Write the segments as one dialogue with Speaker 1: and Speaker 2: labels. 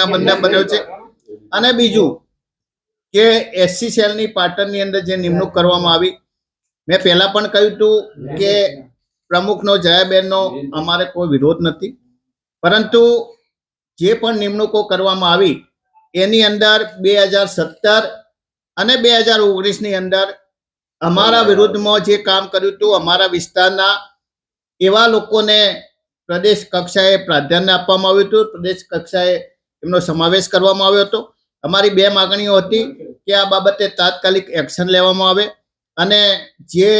Speaker 1: આ બંને બન્યો છે. અને બીજું કે એસસી સેલની પાટણની અંદર જે નિમણૂક કરવામાં આવી, મેં પહેલા પણ કહ્યું હતું કે પ્રમુખનો જયાબેનનો અમારે કોઈ વિરોધ નથી, પરંતુ જે પણ નિમણૂકો કરવામાં આવી એની અંદર 2017 અને 2019ની અંદર અમારા વિરુદ્ધમાં જે કામ કર્યું હતું, અમારા વિસ્તારના એવા લોકોને પ્રદેશ કક્ષાએ પ્રાધાન્ય આપવામાં આવ્યું હતું, પ્રદેશ કક્ષાએ એમનો સમાવેશ કરવામાં આવ્યો હતો. અમારી 2 માગણીઓ હતી કે આ બાબતે તાત્કાલિક એક્શન લેવામાં આવે અને જે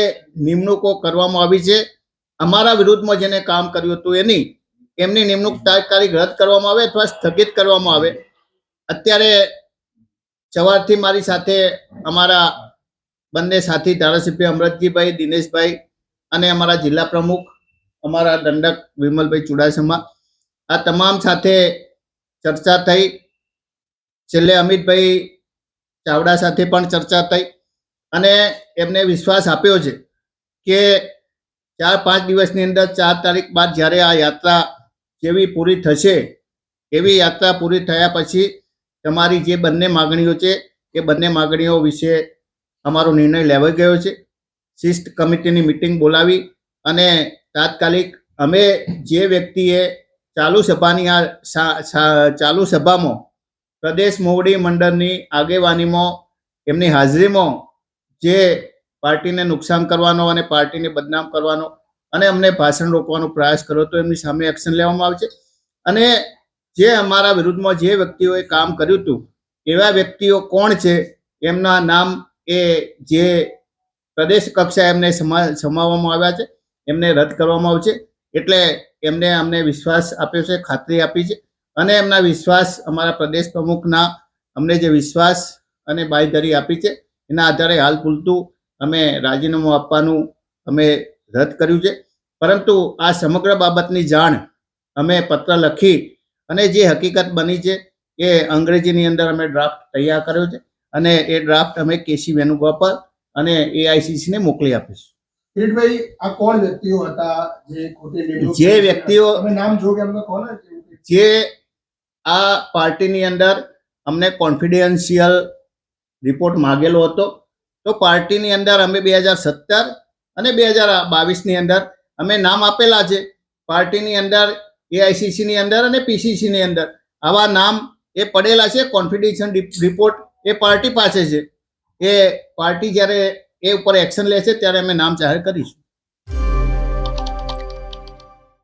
Speaker 1: નિમણૂકો કરવામાં આવી છે અમારા વિરુદ્ધમાં જેને કામ કર્યું હતું એમની નિમણૂક તાત્કાલિક રદ કરવામાં આવે અથવા સ્થગિત કરવામાં આવે. અત્યારે સવારથી મારી સાથે અમારા બંને સાથી ધારાસભ્ય અમરતજીભાઈ, દિનેશભાઈ અને અમારા જિલ્લા પ્રમુખ અમારા દંડક વિમલભાઈ ચુડાસમા, આ તમામ સાથે ચર્ચા થઈ. છેલ્લે અમિતભાઈ ચાવડા સાથે પણ ચર્ચા થઈ અને એમને વિશ્વાસ આપ્યો છે કે 4-5 દિવસની અંદર 4 તારીખ બાદ જ્યારે આ યાત્રા જેવી પૂરી થશે એવી યાત્રા પૂરી થયા પછી તમારી જે બંને માગણીઓ છે એ બંને માગણીઓ વિશે અમારો નિર્ણય લેવાઈ ગયો છે. શિસ્ત કમિટીની મિટિંગ બોલાવી અને તાત્કાલિક અમે જે વ્યક્તિએ ચાલુ સભામાં પ્રદેશ મોવડી મંડળની આગેવાનીમાં એમની હાજરીમાં જે પાર્ટીને નુકસાન કરવાનો અને પાર્ટીને બદનામ કરવાનો અને અમને ભાષણ રોકવાનો પ્રયાસ કર્યો તો એમની સામે એક્શન લેવામાં આવશે. અને જે અમારા વિરુદ્ધમાં જે વ્યક્તિઓએ કામ કર્યું હતું એવા વ્યક્તિઓ કોણ છે એમના નામ એ જે પ્રદેશ કક્ષાએ એમને સમાવવામાં આવ્યા છે એમને રદ કરવામાં આવશે. એટલે એમને અમને વિશ્વાસ આપ્યો છે, ખાતરી આપી છે અને એમના વિશ્વાસ અમારા પ્રદેશ પ્રમુખના અમને જે વિશ્વાસ અને બાંયધરી આપી છે એના આધારે હાલ પૂરતું અમે રાજીનામું આપવાનું અમે રદ કર્યું છે. પરંતુ આ સમગ્ર બાબતની જાણ અમે પત્ર લખી અને જે હકીકત બની છે એ અંગ્રેજીની અંદર અમે ડ્રાફ્ટ તૈયાર કર્યો છે અને એ ડ્રાફ્ટ અમે કેસી વેણુગોપાલ અને એઆઈસીસીને મોકલી આપીશું.
Speaker 2: કિરીટભાઈ, આ કોણ વ્યક્તિઓ હતા જે ખોટી નિમણૂક?
Speaker 1: જે વ્યક્તિઓ
Speaker 2: નામ જો કે એમને કોણ
Speaker 1: જે આ પાર્ટીની અંદર અમને કોન્ફિડેન્શિયલ રિપોર્ટ માગેલો હતો, તો પાર્ટીની અંદર અમે 2017 અને 2022ની અંદર અમે નામ આપેલા છે. પાર્ટીની અંદર એઆઈસીસીની અંદર અને પીસીસીની અંદર આવા નામ એ પડેલા છે. કોન્ફિડેન્શિયલ રિપોર્ટ એ પાર્ટી પાસે છે. એ પાર્ટી જ્યારે એ ઉપર એક્શન લેશે ત્યારે અમે નામ જાહેર કરીશું.